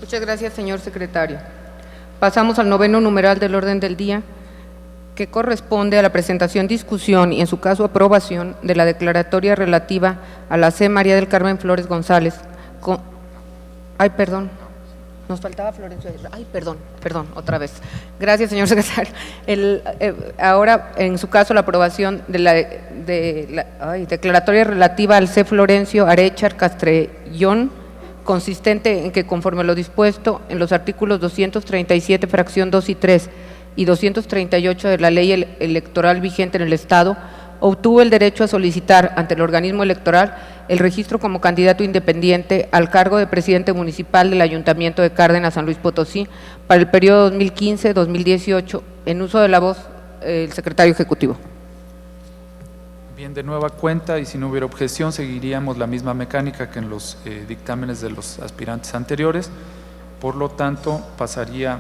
Muchas gracias, señor secretario. Pasamos al noveno numeral del orden del día, que corresponde a la presentación, discusión y, en su caso, aprobación de la declaratoria relativa a la C. María del Carmen Flores González. Nos faltaba Florencio. Perdón, otra vez. Gracias, señor secretario. Ahora, en su caso, la aprobación de la declaratoria relativa al C. Florencio Aréchar Castrellón, consistente en que, conforme a lo dispuesto en los artículos 237, fracción 2 y 3, y 238 de la ley electoral vigente en el Estado, obtuvo el derecho a solicitar ante el organismo electoral el registro como candidato independiente al cargo de presidente municipal del Ayuntamiento de Cárdenas, San Luis Potosí, para el periodo 2015-2018, en uso de la voz el secretario ejecutivo. Bien, de nueva cuenta, y si no hubiera objeción, seguiríamos la misma mecánica que en los dictámenes de los aspirantes anteriores. Por lo tanto, pasaría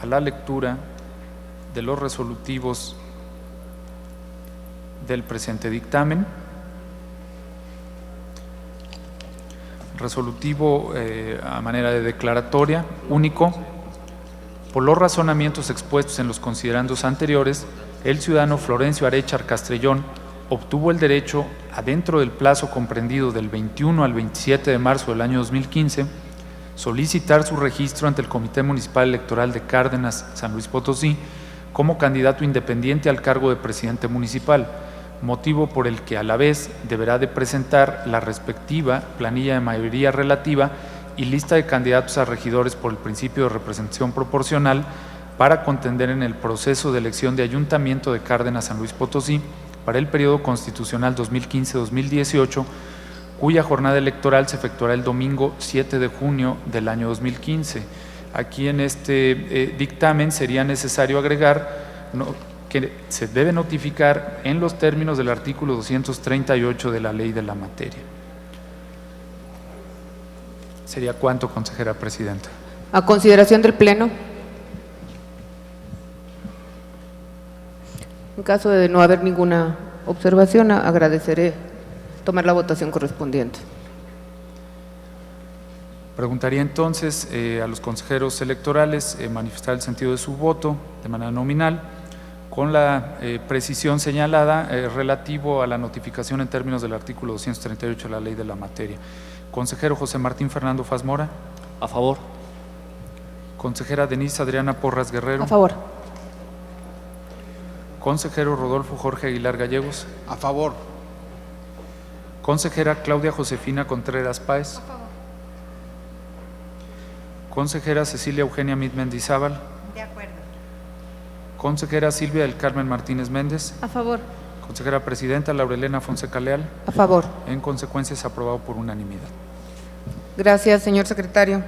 a la lectura de los resolutivos del presente dictamen. Resolutivo a manera de declaratoria, único. Por los razonamientos expuestos en los considerandos anteriores, el ciudadano Florencio Aréchar Castrellón obtuvo el derecho, adentro del plazo comprendido del 21 al 27 de marzo del año 2015, solicitar su registro ante el Comité Municipal Electoral de Cárdenas, San Luis Potosí, como candidato independiente al cargo de presidente municipal, motivo por el que a la vez deberá de presentar la respectiva planilla de mayoría relativa y lista de candidatos a regidores por el principio de representación proporcional para contender en el proceso de elección de Ayuntamiento de Cárdenas, San Luis Potosí, para el periodo constitucional 2015-2018, cuya jornada electoral se efectuará el domingo 7 de junio del año 2015. Aquí en este dictamen sería necesario agregar que se debe notificar en los términos del artículo 238 de la ley de la materia. ¿Sería cuánto, consejera presidenta? A consideración del Pleno. En caso de no haber ninguna observación, agradeceré tomar la votación correspondiente. Preguntaría entonces a los consejeros electorales manifestar el sentido de su voto de manera nominal, con la precisión señalada relativo a la notificación en términos del artículo 238 de la ley de la materia. Consejero José Martín Fernando Faz Mora. A favor. Consejera Denise Adriana Porras Guerrero. A favor. Consejero Rodolfo Jorge Aguilar Gallegos. A favor. Consejera Claudia Josefina Contreras Páez. A favor. Consejera Cecilia Eugenia Mit Mendizábal. De acuerdo. Consejera Silvia del Carmen Martínez Méndez. A favor. Consejera Presidenta Laurelena Fonseca Leal. A favor. En consecuencia, es aprobado por unanimidad. Gracias, señor secretario.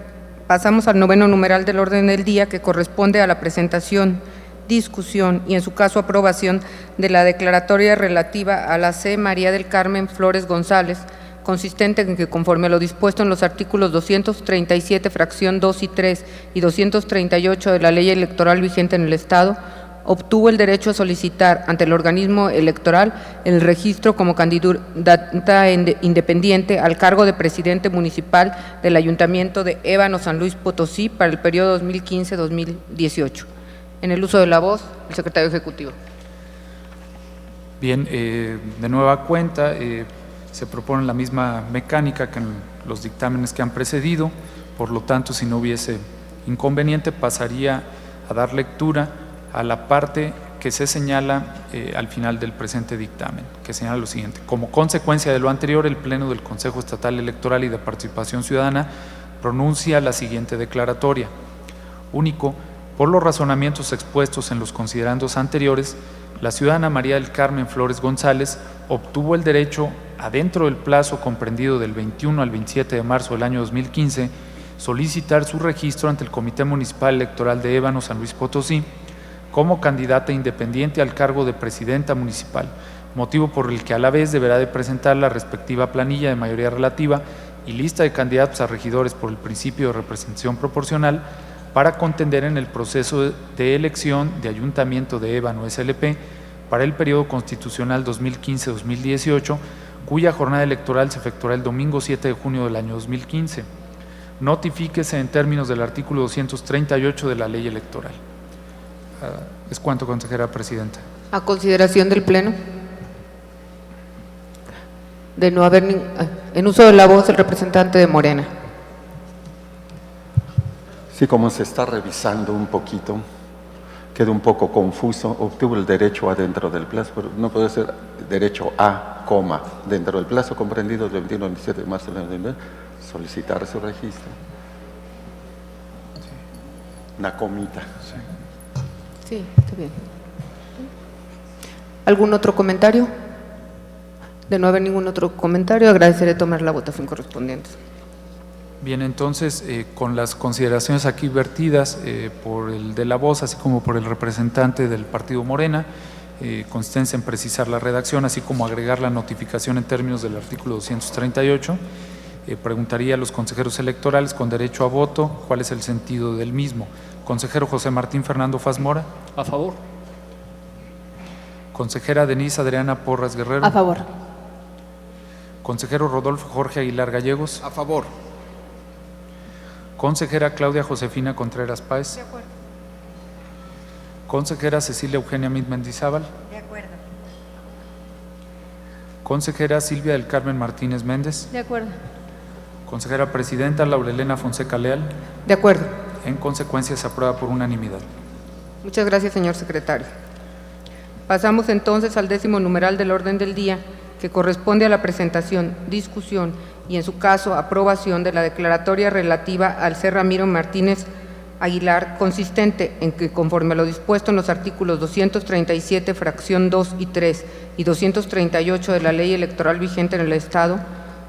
Pasamos al noveno numeral del orden del día, que corresponde a la presentación, discusión y, en su caso, aprobación de la declaratoria relativa a la C. María del Carmen Flores González, consistente en que, conforme a lo dispuesto en los artículos 237, fracción 2 y 3 y 238 de la ley electoral vigente en el Estado, obtuvo el derecho a solicitar ante el organismo electoral el registro como candidata independiente al cargo de presidente municipal del Ayuntamiento de Ébano, San Luis Potosí, para el periodo 2015-2018. En el uso de la voz, el secretario ejecutivo. Bien, de nueva cuenta, se propone la misma mecánica que en los dictámenes que han precedido. Por lo tanto, si no hubiese inconveniente, pasaría a dar lectura a la parte que se señala al final del presente dictamen, que señala lo siguiente: como consecuencia de lo anterior, el Pleno del Consejo Estatal Electoral y de Participación Ciudadana pronuncia la siguiente declaratoria. Único, por los razonamientos expuestos en los considerandos anteriores, la ciudadana María del Carmen Flores González obtuvo el derecho, adentro del plazo comprendido del 21 al 27 de marzo del año 2015, solicitar su registro ante el Comité Municipal Electoral de Ébano, San Luis Potosí, como candidata independiente al cargo de presidenta municipal, motivo por el que a la vez deberá de presentar la respectiva planilla de mayoría relativa y lista de candidatos a regidores por el principio de representación proporcional para contender en el proceso de elección de Ayuntamiento de Ébano SLP para el periodo constitucional 2015-2018, cuya jornada electoral se efectuará el domingo 7 de junio del año 2015. notifíquese en términos del artículo 238 de la Ley Electoral. Es cuanto, consejera presidenta. A consideración del Pleno. De no haber en uso de la voz el representante de Morena. Sí, como se está revisando un poquito, queda un poco confuso. Obtuvo el derecho a dentro del plazo, pero no puede ser derecho a, coma, dentro del plazo comprendido del 21 al 27 de marzo del 2019, solicitar su registro. Una comita. Sí, está bien. ¿Algún otro comentario? De no haber ningún otro comentario, agradeceré tomar la votación correspondiente. Bien, entonces, con las consideraciones aquí vertidas por el de la voz, así como por el representante del partido Morena, consistencia en precisar la redacción, así como agregar la notificación en términos del artículo 238, preguntaría a los consejeros electorales con derecho a voto cuál es el sentido del mismo. Consejero José Martín Fernando Faz Mora. A favor. Consejera Denise Adriana Porras Guerrero. A favor. Consejero Rodolfo Jorge Aguilar Gallegos. A favor. Consejera Claudia Josefina Contreras Páez. De acuerdo. Consejera Cecilia Eugenia Mit Mendizábal. De acuerdo. Consejera Silvia del Carmen Martínez Méndez. De acuerdo. Consejera Presidenta Laurelena Fonseca Leal. De acuerdo. En consecuencia, se aprueba por unanimidad. Muchas gracias, señor secretario. Pasamos entonces al 10º numeral del orden del día, que corresponde a la presentación, discusión y, en su caso, aprobación de la declaratoria relativa al ser Ramiro Martínez Aguilar, consistente en que, conforme a lo dispuesto en los artículos 237, fracción 2 y 3 y 238 de la Ley Electoral vigente en el Estado,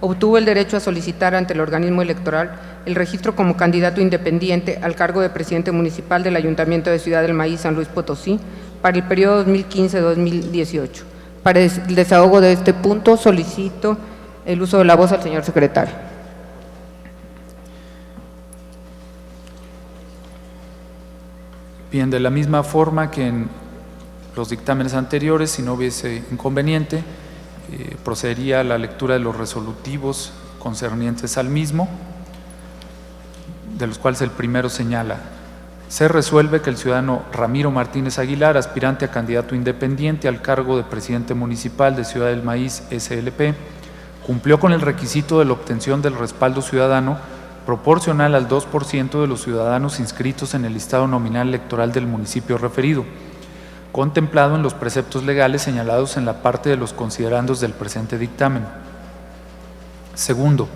obtuvo el derecho a solicitar ante el organismo electoral el registro como candidato independiente al cargo de presidente municipal del Ayuntamiento de Ciudad del Maíz, San Luis Potosí, para el periodo 2015-2018. Para el desahogo de este punto, solicito el uso de la voz al señor secretario. Bien, de la misma forma que en los dictámenes anteriores, si no hubiese inconveniente, procedería a la lectura de los resolutivos concernientes al mismo, de los cuales el primero señala: se resuelve que el ciudadano Ramiro Martínez Aguilar, aspirante a candidato independiente al cargo de presidente municipal de Ciudad del Maíz, SLP, cumplió con el requisito de la obtención del respaldo ciudadano proporcional al 2% de los ciudadanos inscritos en el listado nominal electoral del municipio referido, contemplado en los preceptos legales señalados en la parte de los considerandos del presente dictamen. Segundo,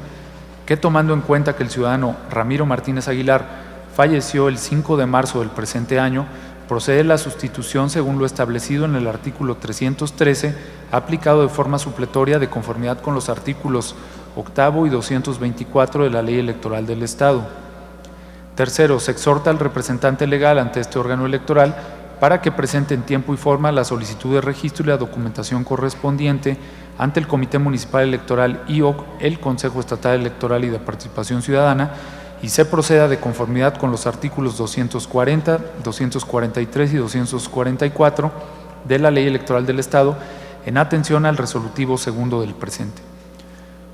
que tomando en cuenta que el ciudadano Ramiro Martínez Aguilar falleció el 5 de marzo del presente año, procede la sustitución según lo establecido en el artículo 313, aplicado de forma supletoria de conformidad con los artículos 8º y 224 de la Ley Electoral del Estado. Tercero, se exhorta al representante legal ante este órgano electoral para que presente en tiempo y forma la solicitud de registro y la documentación correspondiente ante el Comité Municipal Electoral y o el Consejo Estatal Electoral y de Participación Ciudadana, y se proceda de conformidad con los artículos 240, 243 y 244 de la Ley Electoral del Estado en atención al resolutivo segundo del presente.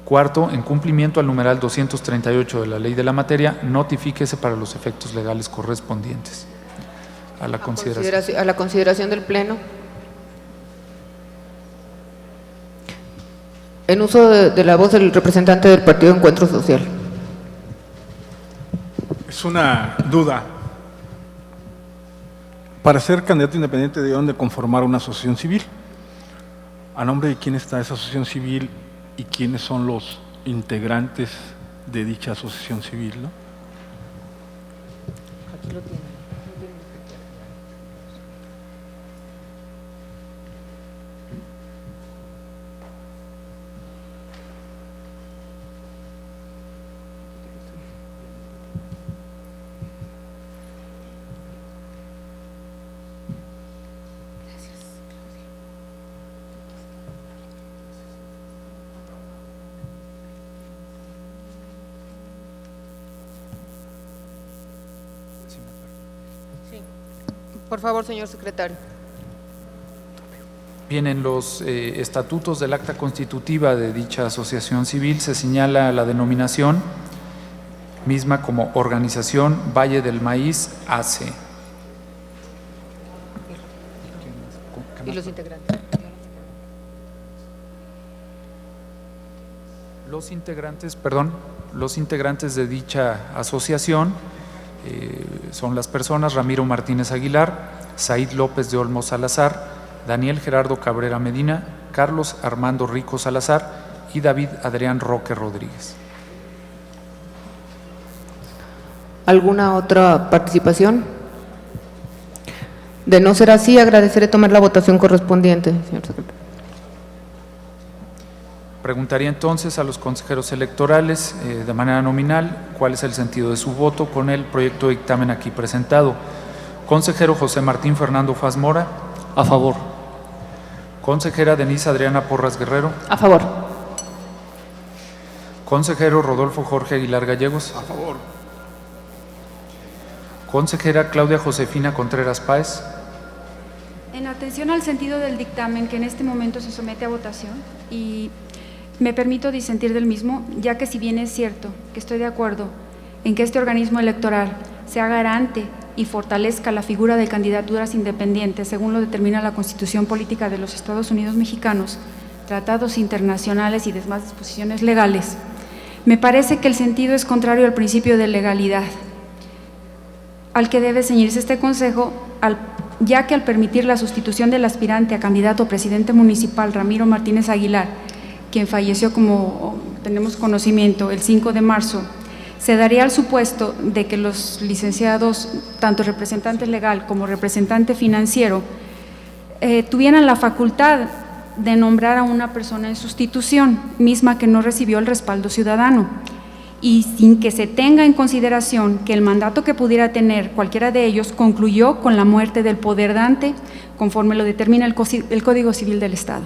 Cuarto, en cumplimiento al numeral 238 de la Ley de la Materia, notifíquese para los efectos legales correspondientes. A la consideración del Pleno. En uso de la voz del representante del Partido Encuentro Social. Es una duda. Para ser candidato independiente deben de conformar una asociación civil. ¿A nombre de quién está esa asociación civil y quiénes son los integrantes de dicha asociación civil, ¿no? Aquí lo tiene. Por favor, señor secretario. Bien, en los estatutos del acta constitutiva de dicha asociación civil se señala la denominación misma como Organización Valle del Maíz AC. Y los integrantes. Los integrantes de dicha asociación son las personas Ramiro Martínez Aguilar, Said López de Olmos Salazar, Daniel Gerardo Cabrera Medina, Carlos Armando Rico Salazar y David Adrián Roque Rodríguez. ¿Alguna otra participación? De no ser así, agradeceré tomar la votación correspondiente, señor secretario. Preguntaría entonces a los consejeros electorales de manera nominal cuál es el sentido de su voto con el proyecto de dictamen aquí presentado. Consejero José Martín Fernando Faz Mora. A favor. Consejera Denise Adriana Porras Guerrero. A favor. Consejero Rodolfo Jorge Aguilar Gallegos. A favor. Consejera Claudia Josefina Contreras Páez. En atención al sentido del dictamen que en este momento se somete a votación, y me permito disentir del mismo, ya que si bien es cierto que estoy de acuerdo en que este organismo electoral sea garante y fortalezca la figura de candidaturas independientes según lo determina la Constitución Política de los Estados Unidos Mexicanos, tratados internacionales y demás disposiciones legales, me parece que el sentido es contrario al principio de legalidad, al que debe ceñirse este Consejo, ya que al permitir la sustitución del aspirante a candidato a presidente municipal Ramiro Martínez Aguilar, quien falleció, como tenemos conocimiento, el 5 de marzo, se daría el supuesto de que los licenciados, tanto representante legal como representante financiero, tuvieran la facultad de nombrar a una persona en sustitución, misma que no recibió el respaldo ciudadano, y sin que se tenga en consideración que el mandato que pudiera tener cualquiera de ellos concluyó con la muerte del poder dante, conforme lo determina el Código Civil del Estado.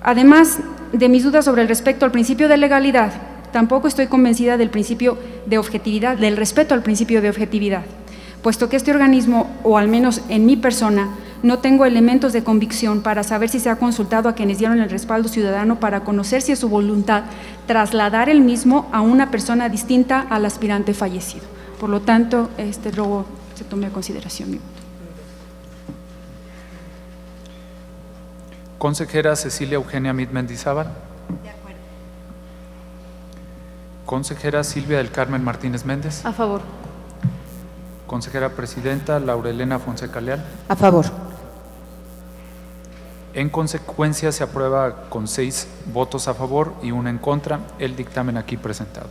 Además de mis dudas sobre el respecto al principio de legalidad, tampoco estoy convencida del principio de objetividad, del respeto al principio de objetividad, puesto que este organismo, o al menos en mi persona, no tengo elementos de convicción para saber si se ha consultado a quienes dieron el respaldo ciudadano para conocer si es su voluntad trasladar el mismo a una persona distinta al aspirante fallecido. Por lo tanto, ruego se tome a consideración mi voto. Consejera Cecilia Eugenia Mit Mendizábal. De acuerdo. Consejera Silvia del Carmen Martínez Méndez. A favor. Consejera Presidenta Laura Elena Fonseca Leal. A favor. En consecuencia, se aprueba con 6 votos a favor y 1 en contra el dictamen aquí presentado.